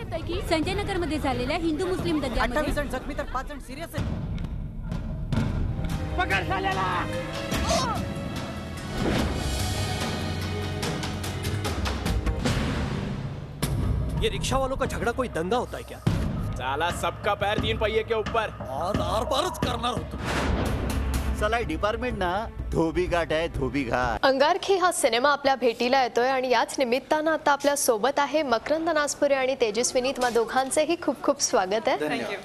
येतंय की संजय नगर मध्ये झालेल्या हिंदू मुस्लिम दंग्यामध्ये 28 जण जखमी तर 5 जण सिरियस आहेत. पकड झालेला. ये रिक्शा वालों का झगड़ा कोई दंगा होता है क्या? साला सबका पैर 3 पहिए के ऊपर. आज आर पारच करणार होतो. चला डिपार्टमेंट ना धोबी घाट आहे धोबी घाट. अंगारकी हा सिनेमा आपल्या भेटीला येतोय आणि याच निमित्तानं आता आपल्या सोबत आहे मकरंद नासपुरे आणि तेजस्विनी. तुम्हा दोघांचेही खूप खूप स्वागत आहे.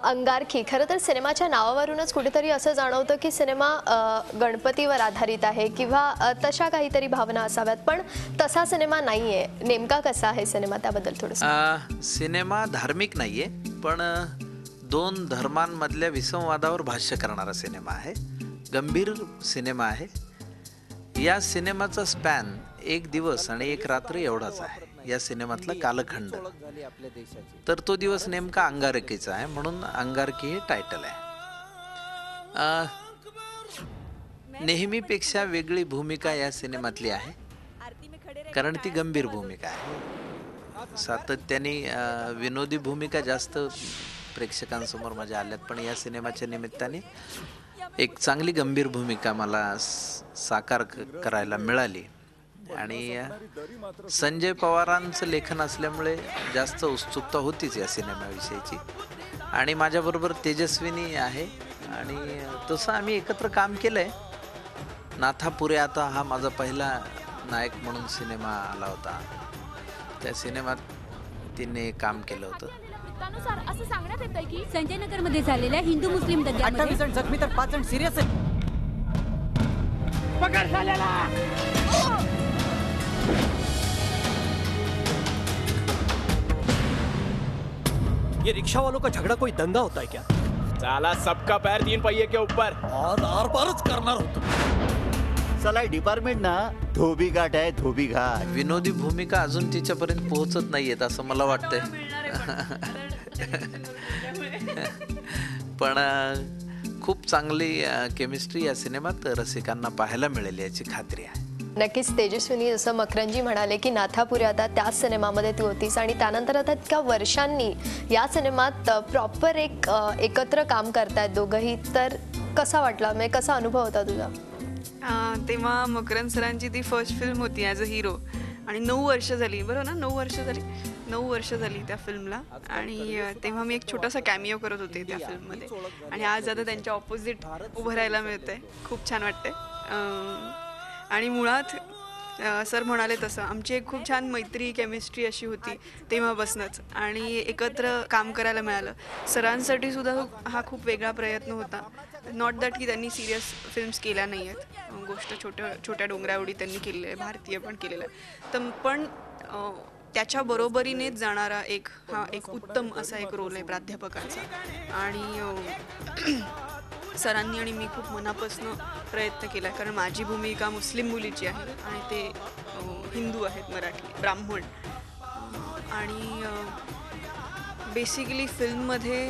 अंगारकी खरं तर सिनेमाच्या नावावरूनच कुठेतरी असं जाणवतं की सिनेमा गणपतीवर आधारित आहे किंवा तशा काहीतरी भावना असाव्यात, पण तसा सिनेमा नाहीये. नेमका कसा आहे सिनेमा, त्याबद्दल थोडंसं. सिनेमा धार्मिक नाहीये, पण दोन धर्मांमधल्या विसंवादावर भाष्य करणारा सिनेमा आहे. गंभीर सिनेमा आहे. या सिनेमाचा स्पॅन 1 दिवस आणि 1 रात्र एवढाच आहे. या सिनेमातला कालखंड, तर तो दिवस नेमका अंगारकीचा आहे, म्हणून अंगारकी हे टायटल आहे. नेहमीपेक्षा वेगळी भूमिका या सिनेमातली आहे, कारण ती गंभीर भूमिका आहे. सातत्याने विनोदी भूमिका जास्त प्रेक्षकांसमोर माझ्या आल्यात, पण या सिनेमाच्या निमित्ताने एक चांगली गंभीर भूमिका मला साकार करायला मिळाली. आणि संजय पवारांचं लेखन असल्यामुळे जास्त उत्सुकता होतीच या सिनेमाविषयीची. आणि माझ्याबरोबर तेजस्विनी आहे, आणि तसं आम्ही एकत्र काम केलं आहे. नाथापुरे आता हा माझा पहिला नायक म्हणून सिनेमा आला होता. त्या सिनेमात तिने काम केलं होतं. असं सांगण्यात येतंय की संजय नगर मध्ये झालेल्या हिंदू मुस्लिम 28 दंग्यामध्ये जण जखमी तर 5 जण सिरियस आहेत. पकड झालेला. ये रिक्शा वालों का झगड़ा कोई दंगा होता है क्या? साला सबका पैर 3 पहिए के ऊपर. आज आर पारच करणार होतो. चला डिपार्टमेंट ना धोबी घाट आहे धोबी घाट. विनोदी भूमिका अजून तिच्यापर्यंत पोहोचत नाहीयेत असं मला वाटतंय. पण खूप चांगली केमिस्ट्री या सिनेमात रसिकांना पाहायला मिळेल याची खात्री आहे. नक्कीच तेजस्विनी, जसं मकरंजी म्हणाले की नाथापुरे आता त्याच सिनेमामध्ये तू होतीस आणि त्यानंतर आता इतक्या वर्षांनी या सिनेमात प्रॉपर एकत्र काम करतायत दोघंही, तर कसा वाटला, म्हणजे कसा अनुभव होता तुझा? तेव्हा मकरंद सरांची ती फर्स्ट फिल्म होती ॲज अ हिरो, आणि 9 वर्ष झाली, बरोबर ना? 9 वर्ष झाली त्या फिल्मला. आणि तेव्हा मी एक छोटासा कॅमिओ करत होते त्या फिल्ममध्ये, आणि आज आता त्यांच्या ऑपोजिट उभं राहायला मिळतंय. खूप छान वाटतंय. आणि मुळात सर म्हणाले तसं आमची एक खूप छान मैत्री, केमिस्ट्री अशी होती तेव्हापासूनच, आणि एकत्र काम करायला मिळालं. सरांसाठी सुद्धा हा खूप वेगळा प्रयत्न होता. नॉट दॅट की त्यांनी सिरियस फिल्म्स केल्या नाही आहेत, गोष्ट छोट्या डोंगराएवढी त्यांनी केलेली आहे, भारतीय पण केलेलं आहे, तर पण त्याच्या बरोबरीनेच जाणारा हा एक उत्तम असा एक रोल आहे प्राध्यापकाचा. आणि सरांनी आणि मी खूप मनापासून प्रयत्न केला, कारण माझी भूमिका मुस्लिम मुलीची आहे आणि ते हिंदू आहेत, मराठी ब्राह्मण. आणि बेसिकली फिल्ममध्ये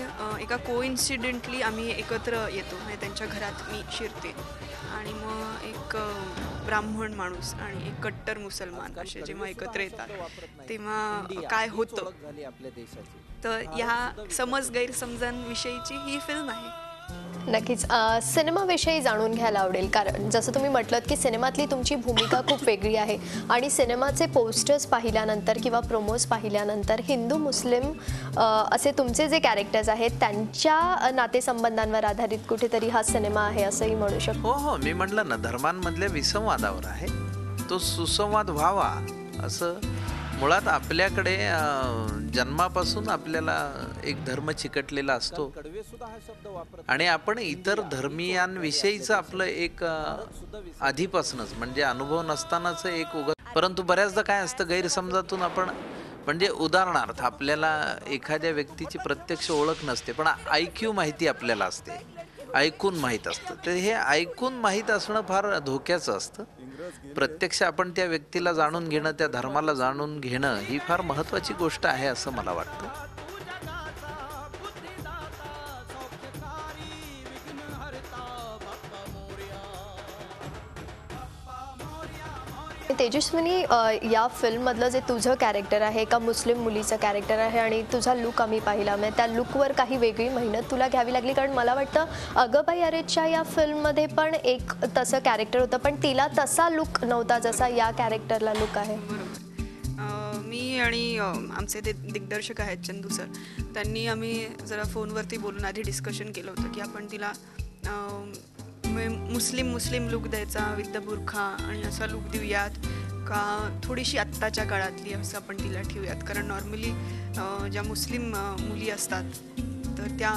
एका कोइन्सिडेंटली आम्ही एकत्र येतो, म्हणजे त्यांच्या घरात मी शिरते, आणि मग एक ब्राह्मण माणूस आणि एक कट्टर मुसलमान असे जेव्हा एकत्र येतात तेव्हा काय होतं, तर ह्या समज गैरसमजांविषयीची ही फिल्म आहे. नक्कीच सिनेमाविषयी जाणून घ्यायला आवडेल, कारण जसं तुम्ही म्हटलं की सिनेमातली तुमची भूमिका खूप वेगळी आहे, आणि सिनेमाचे पोस्टर्स पाहिल्यानंतर किंवा प्रोमोज पाहिल्यानंतर हिंदू मुस्लिम असे तुमचे जे कॅरेक्टर्स आहेत त्यांच्या नातेसंबंधांवर आधारित कुठेतरी हा सिनेमा आहे असंही म्हणू शकतो. हो, मी म्हटलं ना, धर्मांमधल्या विसंवादावर आहे. तो सुसंवाद व्हावा असं मुळात आपल्याकडे जन्मापासून आपल्याला एक धर्म चिकटलेला असतो, आणि आपण इतर धर्मीयांविषयीचं आपलं एक आधीपासूनच म्हणजे अनुभव नसतानाच एक परंतु बऱ्याचदा काय असतं, गैरसमजातून आपण म्हणजे उदाहरणार्थ आपल्याला एखाद्या व्यक्तीची प्रत्यक्ष ओळख नसते, पण IQ माहिती आपल्याला असते, ऐकून माहीत असतं. तर हे ऐकून माहीत असणं फार धोक्याचं असतं. प्रत्यक्ष आपण त्या व्यक्तीला जाणून घेणं, त्या धर्माला जाणून घेणं ही फार महत्त्वाची गोष्ट आहे असं मला वाटतं. तेजस्विनी, या फिल्ममधलं जे तुझं कॅरेक्टर आहे, एका मुस्लिम मुलीचं कॅरेक्टर आहे आणि तुझा लुक आम्ही पाहिला, म्हणजे त्या लुकवर काही वेगळी मेहनत तुला घ्यावी लागली. कारण मला वाटतं अगं बाई अरेच्या या फिल्ममध्ये पण एक तसं कॅरेक्टर होतं, पण तिला तसा लुक नव्हता जसा या कॅरेक्टरला लुक आहे. मी आणि आमचे ते दिग्दर्शक आहेत चंदू सर, त्यांनी आम्ही जरा फोनवरती बोलून आधी डिस्कशन केलं होतं की आपण तिला मुस्लिम लुक द्यायचा विथ द बुरखा आणि असा लुक देऊयात का थोडीशी आत्ताच्या काळातली असं आपण तिला ठेवूयात. कारण नॉर्मली ज्या मुस्लिम मुली असतात तर त्या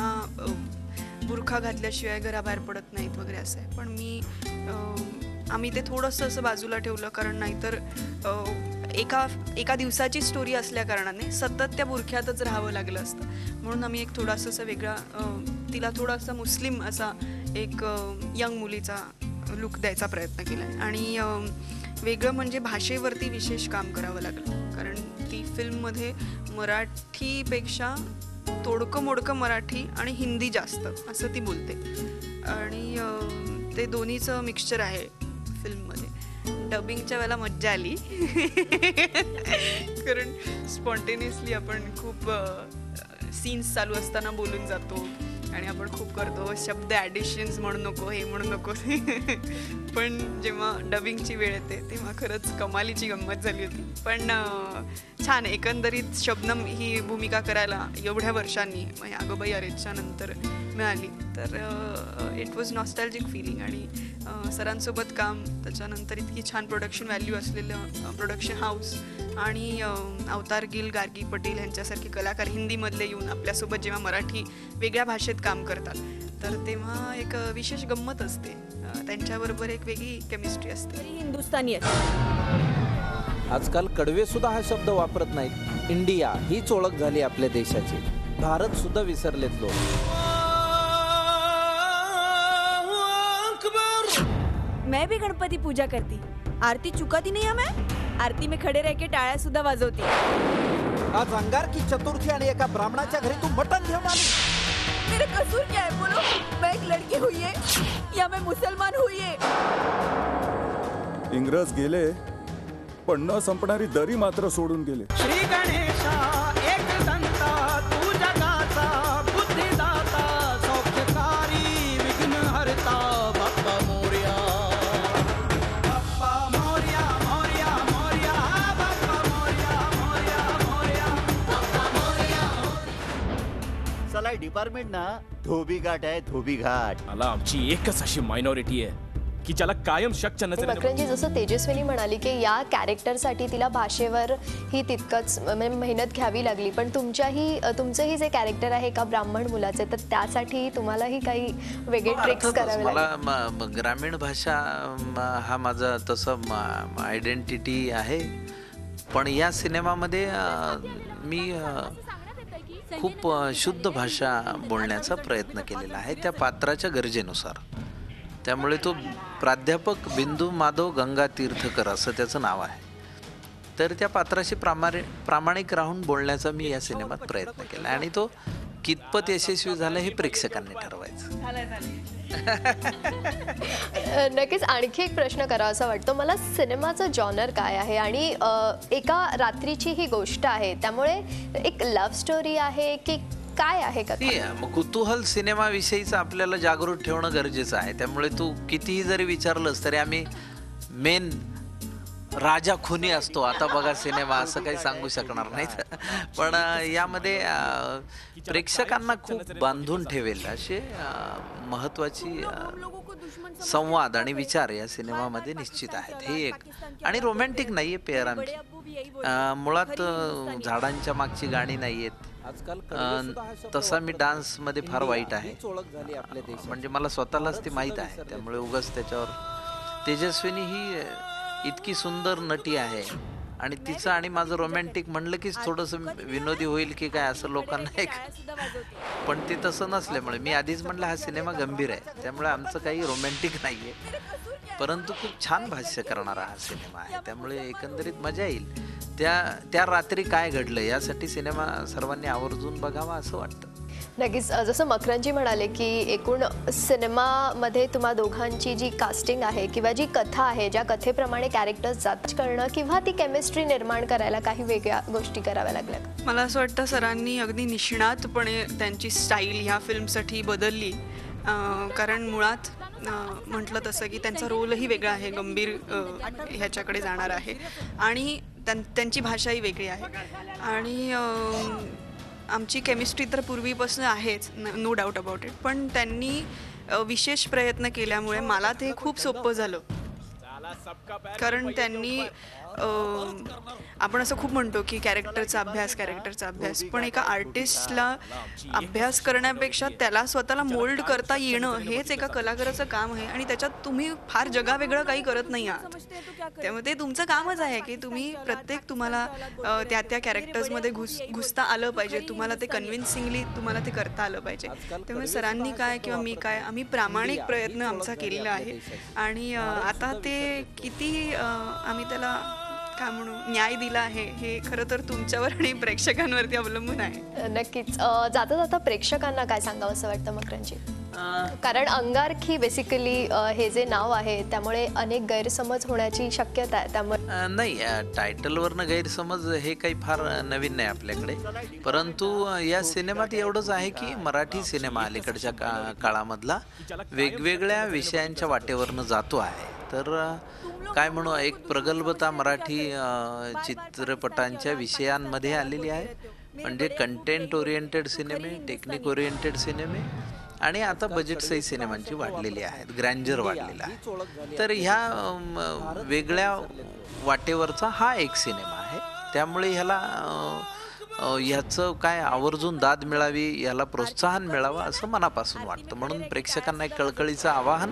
बुरखा घातल्याशिवाय घराबाहेर पडत नाहीत वगैरे असं आहे. पण आम्ही ते थोडंसं असं बाजूला ठेवलं, कारण नाहीतर एका दिवसाची स्टोरी असल्या कारणाने सतत त्या बुरख्यातच राहावं लागलं असतं. म्हणून आम्ही एक थोडासा असं वेगळा तिला थोडासा मुस्लिम असा एक यंग मुलीचा लुक द्यायचा प्रयत्न केला आहे. आणि वेगळं म्हणजे भाषेवरती विशेष काम करावं लागलं, कारण ती फिल्ममध्ये मराठीपेक्षा तोडकं मोडकं मराठी आणि हिंदी जास्त असं ती बोलते आणि ते दोन्हीचं मिक्सचर आहे फिल्ममध्ये. डबिंगच्या वेळेला मज्जा आली कारण स्पॉन्टेनियसली आपण खूप सीन्स चालू असताना बोलून जातो आणि आपण खूप करतो शब्द ॲडिशन्स म्हणू नको, हे म्हणू नको पण जेव्हा डबिंगची वेळ येते तेव्हा खरंच कमालीची गंमत झाली होती. पण छान एकंदरीत शबनम ही भूमिका करायला एवढ्या वर्षांनी म्हणजे अगोबाई अरेच्या नंतर मिळाली, तर इट वॉज नॉस्टॅल्जिक फिलिंग. आणि सरांसोबत काम, त्याच्यानंतर इतकी छान प्रोडक्शन व्हॅल्यू असलेलं प्रोडक्शन हाऊस आणि अवतार गिल, गार्गी पटेल यांच्यासारखे कलाकार हिंदीमधले येऊन आपल्यासोबत जेव्हा मराठी वेगळ्या भाषेत काम करतात तर तेव्हा एक विशेष गंमत असते, त्यांच्याबरोबर एक वेगळी केमिस्ट्री असते. हिंदुस्थानी आजकाल कडवे सुद्धा हा शब्द वापरत नाहीत. इंडिया हीच ओळख झाली आपल्या देशाची. भारत सुद्धा विसरलेत लोक. मैं भी गणपति पूजा करती, आरती चुकाती नहीं है मैं, आरती में खड़े रह के टाळ्या सुद्धा वाजवती. आज अंगारकी चतुर्थी आणि एका ब्राह्मणाच्या घरी तू मटण घेऊन आली. मेरा कसूर क्या है बोलो? मैं एक लड़की हुई है या मैं मुसलमान हुई है? इंग्रज गेले पण न संपणारी दरी मात्र सोडून गेले. श्री गणेशा एक दंता तू जगाचा बुद्धिदाता सौख्यकारी विघ्न हरता बाप्पा मोरया. बाप्पा मोरया मोरया मोरया बाप्पा मोरया मोरया मोरया बाप्पा मोरया. सलाई डिपार्टमेंट ना धोबी घाट आहे, धोबी घाट. मला आमची एकच अशी मायनॉरिटी आहे की ज्याला कायम शक्य नसेल. मकरंजी, जसं तेजस्विनी म्हणाली की या कॅरेक्टरसाठी तिला भाषेवर ही तितकंच मेहनत घ्यावी लागली, पण तुमचंही जे कॅरेक्टर आहे एका ब्राह्मण मुलाचे, तर त्यासाठी तुम्हालाही काही वेगळे ट्रिक्स करावे लागले. मला ग्रामीण भाषा हा माझा तसं आयडेंटिटी आहे, पण या सिनेमामध्ये मी खूप शुद्ध भाषा बोलण्याचा प्रयत्न केलेला आहे त्या पात्राच्या गरजेनुसार. त्यामुळे तो प्राध्यापक बिंदू माधव गंगा तीर्थकर असं त्याचं नाव आहे. तर त्या पात्राशी प्रामाणिक राहून बोलण्याचा मी या सिनेमात प्रयत्न केला आणि तो कितपत यशस्वी झाला हे प्रेक्षकांनी ठरवायचं. नक्कीच. आणखी एक प्रश्न करावा असं वाटतं मला, सिनेमाचं जॉनर काय आहे आणि एका रात्रीची ही गोष्ट आहे, त्यामुळे एक लव्ह स्टोरी आहे की काय आहे का? कुतूहल सिनेमाविषयीचं आपल्याला जागृत ठेवणं गरजेचं आहे. त्यामुळे तू कितीही जरी विचारलंस तरी आम्ही मेन राजा खुनी असतो आता बघा सिनेमा असं काही सांगू शकणार नाहीत. पण यामध्ये प्रेक्षकांना खूप बांधून ठेवेल असे महत्त्वाची संवाद आणि विचार या सिनेमामध्ये निश्चित आहेत. हे एक आणि रोमॅन्टिक नाहीये पेअर आमची, मुळात झाडांच्या मागची गाणी नाहीयेत. तसा मी डान्स मध्ये फार वाईट आहे, म्हणजे मला स्वतःलाच ती माहीत आहे. त्यामुळे उगाच त्याच्यावर तेजस्विनी ही इतकी सुंदर नटी आहे आणि तिचं आणि माझं रोमॅन्टिक म्हणलं की थोडंसं विनोदी होईल की काय असं लोकांना एक, पण ते तसं नसल्यामुळे मी आधीच म्हटलं हा सिनेमा गंभीर आहे. त्यामुळे आमचं काही रोमॅन्टिक नाहीये, परंतु खूप छान भाष्य करणारा हा सिनेमा आहे. त्यामुळे एकंदरीत मजा येईल. त्या रात्री काय घडलं यासाठी सिनेमा सर्वांनी आवर्जून बघावा असं वाटतं. नक्कीच जसं मकरंजी म्हणाले की एकूण सिनेमामध्ये तुम्हा दोघांची जी कास्टिंग आहे किंवा जी कथा आहे, ज्या कथेप्रमाणे कॅरेक्टर्स जात करणं किंवा ती केमिस्ट्री निर्माण करायला काही वेगळ्या गोष्टी कराव्या लागल्या का? मला असं वाटतं सरांनी अगदी निष्णातपणे त्यांची स्टाईल ह्या फिल्मसाठी बदलली. कारण मुळात म्हटलं तसं की त्यांचा रोलही वेगळा आहे, गंभीर ह्याच्याकडे जाणार आहे आणि त्यांची भाषाही वेगळी आहे आणि आमची केमिस्ट्री तर पूर्वीपासून आहेच, नो डाऊट अबाउट इट. पण त्यांनी विशेष प्रयत्न केल्यामुळे मला ते खूप सोपं झालं. कारण त्यांनी आपण असं खूप म्हणतो की कॅरेक्टरचा अभ्यास, पण एका आर्टिस्टला अभ्यास करण्यापेक्षा त्याला स्वतःला मोल्ड करता येणं हेच एका कलाकाराचं काम आहे आणि त्याच्यात तुम्ही फार जगावेगळं काही करत नाही आहात. त्यामुळे ते तुमचं कामच आहे की तुम्ही तुम्हाला त्या कॅरेक्टर्समध्ये घुसता आलं पाहिजे, तुम्हाला ते कन्व्हिन्सिंगली तुम्हाला ते करता आलं पाहिजे. त्यामुळे सरांनी काय किंवा मी काय आम्ही प्रामाणिक प्रयत्न आमचा केलेला आहे आणि आता ते किती आम्ही त्याला काय म्हणू न्याय दिला आहे हे खरं तर तुमच्यावर आणि प्रेक्षकांवरती अवलंबून आहे. नक्कीच जाता जाता प्रेक्षकांना काय सांगावं असं वाटतं मकरंजी? कारण अंगारकी बेसिकली हे जे नाव आहे त्यामुळे अनेक गैरसमज होण्याची शक्यता आहे. त्यामुळे नाही, टायटलवरनं गैरसमज हे काही फार नवीन नाही आपल्याकडे. परंतु या सिनेमात एवढंच आहे की मराठी सिनेमा अलीकडच्या काळामधला वेगवेगळ्या विषयांच्या वाटेवरनं जातो आहे. तर काय म्हणू, एक प्रगल्भता मराठी चित्रपटांच्या विषयांमध्ये आलेली आहे. म्हणजे कंटेंट ओरिएंटेड सिनेमे, टेक्निक ओरिएंटेड सिनेमे आणि आता बजेटसही सिनेमांची वाढलेली आहेत, ग्रँजर वाढलेला आहे. तर ह्या वेगळ्या वाटेवरचा हा एक सिनेमा आहे. त्यामुळे ह्याचं काय आवर्जून दाद मिळावी, याला प्रोत्साहन मिळावं असं मनापासून वाटतं. म्हणून प्रेक्षकांना एक कळकळीचं आवाहन,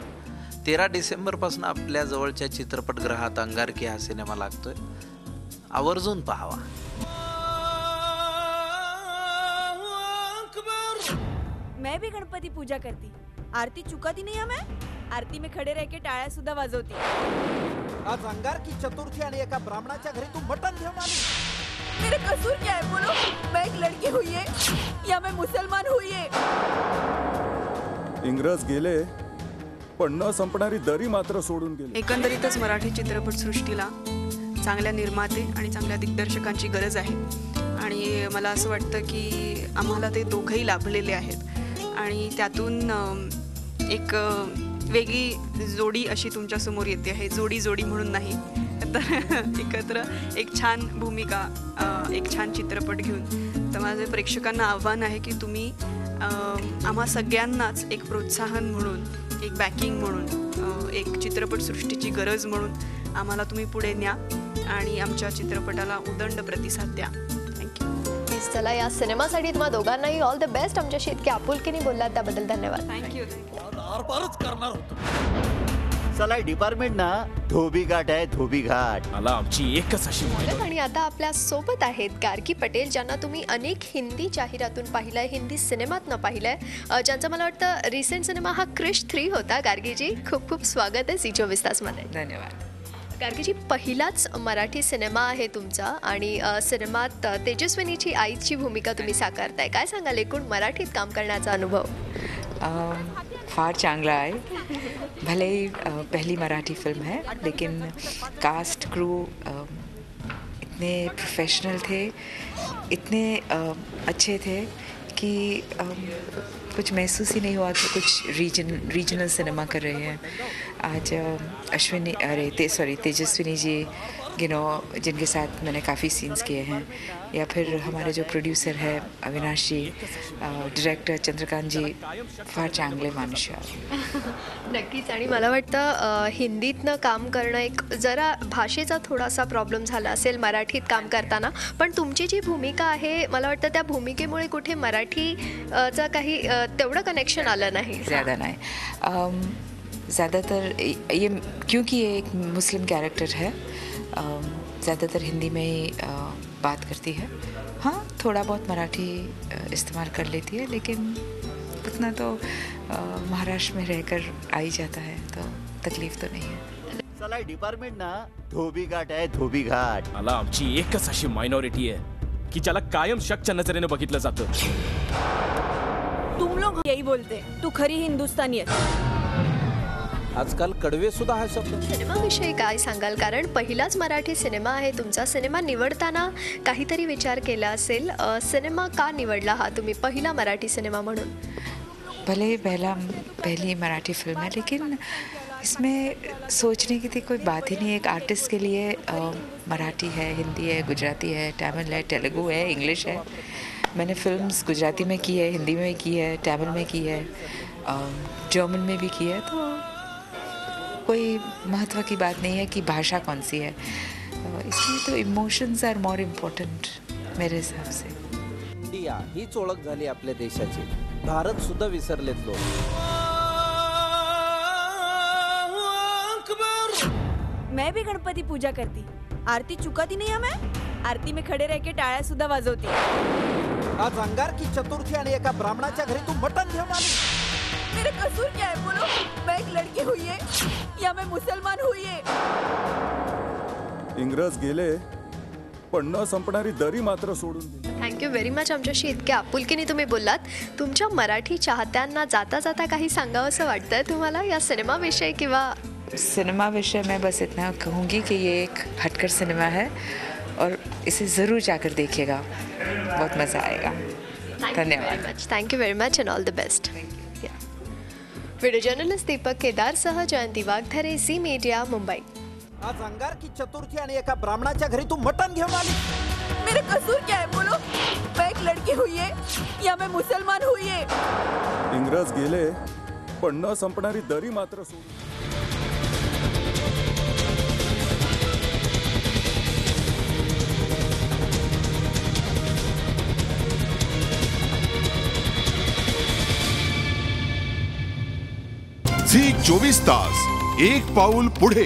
13 डिसेंबरपासून आपल्या जवळच्या चित्रपटगृहात अंगारकी हा सिनेमा लागतोय, आवर्जून पाहावा. मैं भी गणपति पूजा करती, आरती चुकाती नहीं मैं, आरती में खड़े रह के टाळ्या सुद्धा वाजवती. आज अंगारकी चतुर्थी आणि एका ब्राह्मणाच्या घरी तू मटण घेऊन आली. मेरा कसूर क्या है बोलो? मैं एक लड़की हुई है या मैं मुसलमान हुई है? इंग्रज गेले पण न संपणारी दरी मात्र सोडून गेली. एकंदरीतच मराठी चित्रपटसृष्टीला चांगल्या निर्माते आणि चांगल्या दिग्दर्शकांची गरज आहे आणि मला असं वाटतं की आम्हाला ते दोघंही लाभलेले आहेत आणि त्यातून एक वेगळी जोडी अशी तुमच्यासमोर येते आहे. जोडी म्हणून नाही तर एकत्र एक छान भूमिका, एक छान चित्रपट घेऊन. तर माझे प्रेक्षकांना आव्हान आहे की तुम्ही आम्हा सगळ्यांनाच एक प्रोत्साहन म्हणून, एक बॅकिंग म्हणून, एक चित्रपटसृष्टीची गरज म्हणून आम्हाला तुम्ही पुढे न्या आणि आमच्या चित्रपटाला उदंड प्रतिसाद द्या. थँक्यू. चला, या सिनेमासाठी तुम्हा दोघांनाही ऑल द बेस्ट. आमच्याशी इतकी आपुलकीने बोललात त्याबद्दल धन्यवाद. थँक्यू. आरपारच करणार होतो. सलाई डिपार्टमेंट ना धोबी घाट आहे, धोबी घाट. मला आमची एकच अशी आणि आता आपल्या सोबत आहेत गार्गी पटेल, ज्यांना तुम्ही अनेक हिंदी जाहिरातून पाहिलंय, हिंदी सिनेमातनं पाहिलंय, ज्यांचा मला वाटतं रिसेंट सिनेमा हा क्रिश 3 होता. गार्गीजी, खूप खूप स्वागत आहे झी 24 तासमध्ये. धन्यवाद. गार्गीजी, पहिलाच मराठी सिनेमा आहे तुमचा आणि सिनेमात तेजस्विनीची आईची भूमिका तुम्ही साकारताय. काय सांगाल एकूण मराठीत काम करण्याचा अनुभव? फार चांगला आहे. भले ही पहली मराठी फिल्म है, लेकिन कास्ट क्रू इतने प्रोफेशनल थे, इतने अच्छे थे कि कुछ महसूस ही नहीं हुआ कि कुछ रीजनल सिनेमा कर रहे हैं. आज तेजस्विनी जी जिनके साथ मैंने काफ़ी सीन्स किए हैं, या फिर हमारे जो प्रोड्यूसर है अविनाश जी, डायरेक्टर चंद्रकांत जी, फार चांगले मनुष्य. नक्कीच. आणि मला वाटतं हिंदीतनं काम करणं एक जरा भाषेचा थोडासा प्रॉब्लेम झाला असेल मराठीत काम करताना, पण तुमची जी भूमिका आहे मला वाटतं त्या भूमिकेमुळे कुठे मराठीचा काही तेवढं कनेक्शन आलं नाही. ज़्यादा नहीं, ज़्यादातर ये क्योंकि ये एक मुस्लिम कैरेक्टर है, ज़्यादातर हिंदी में ही बात करती है. हाँ, थोड़ा बहुत मराठी इस्तेमाल कर लेती है, लेकिन उतना तो महाराष्ट्र में रहकर आ ही जाता है, तो तकलीफ तो नहीं है. सलाई डिपार्टमेंट ना धोबी घाट आहे, धोबी घाट. मला आमची एकच अशी मायनॉरिटी आहे की ज्याला कायम शकच्या नजरेने बघितलं जातं. लोग यही बोलते तू खरी हिंदुस्तानी आहे. आजकाल कडवे सुद्धा हा शब्द. सिनेमाविषयी काय सांगाल? कारण पहिलाच मराठी सिनेमा आहे तुमचा. सिनेमा निवडताना काहीतरी विचार केला असेल. सिनेमा का निवडला हा तुम्ही पहिला मराठी सिनेमा म्हणून? भले ही पहली मराठी फिल्म है, लेकिन इसमें सोचने की थी कोई बात ही नहीं. एक आर्टिस्ट के लिए मराठी है, हिंदी है, गुजराती है, तमिल है, तेलुगु है, इंग्लिश है. मैंने फिल्म्स गुजराती में की है, हिंदी में की है, तमिल में की है, जर्मन में भी की है. तो कोई महत्व की बात नहीं है कि भाषा कौन सी है. इसलिए तो इमोशंस आर मोर इम्पॉर्टंट मेरे हिसाब से. इंडिया हीच ओळख झाली आपल्या देशाची. भारत सुद्धा विसरलेत लोक. मैं भी गणपति पूजा करती. आरती चुकाती नहीं है मैं. आरती में खड़े रह के टाळ्या सुद्धा वाजवती. आज अंगारकी चतुर्थी आणि एका ब्राह्मणाच्या घरी तू मटण घेऊन आली. मेरा कसूर क्या है बोलो? मैं एक लड़की हुई है या मैं मुसलमान हुई है? इंग्रज गेले पण न संपणारी दरी मात्र सोडून दिली. Thank you very much. आमच्याशी इतक्या आपुलकीने तुम्ही बोललात. तुमच्या मराठी चाहत्यांना जाता जाता काही सांगावंसं वाटतंय तुम्हाला या सिनेमाविषयी किंवा? सिनेमा विषय में बस इतना कहूँगी कि ये एक हटकर सिनेमा है और इसे ज़रूर जाकर देखिएगा. बहुत मज़ा आएगा. धन्यवाद. Thank you very much and all the best. Video journalist Deepak केदारसह जयंती वाघधरे, झी मीडिया, मुंबई. आज अंगारकी चतुर्थी आणि एका ब्राह्मणाच्या घरी तू मटण घेऊन आली. मेरा कसूर क्या है बोलो? मैं एक लड़की हुई है या मैं मुसलमान हुई है? इंग्रज गेले पण न संपणारी दरी मात्र सोडून. झी 24 तास एक पाऊल पुढे.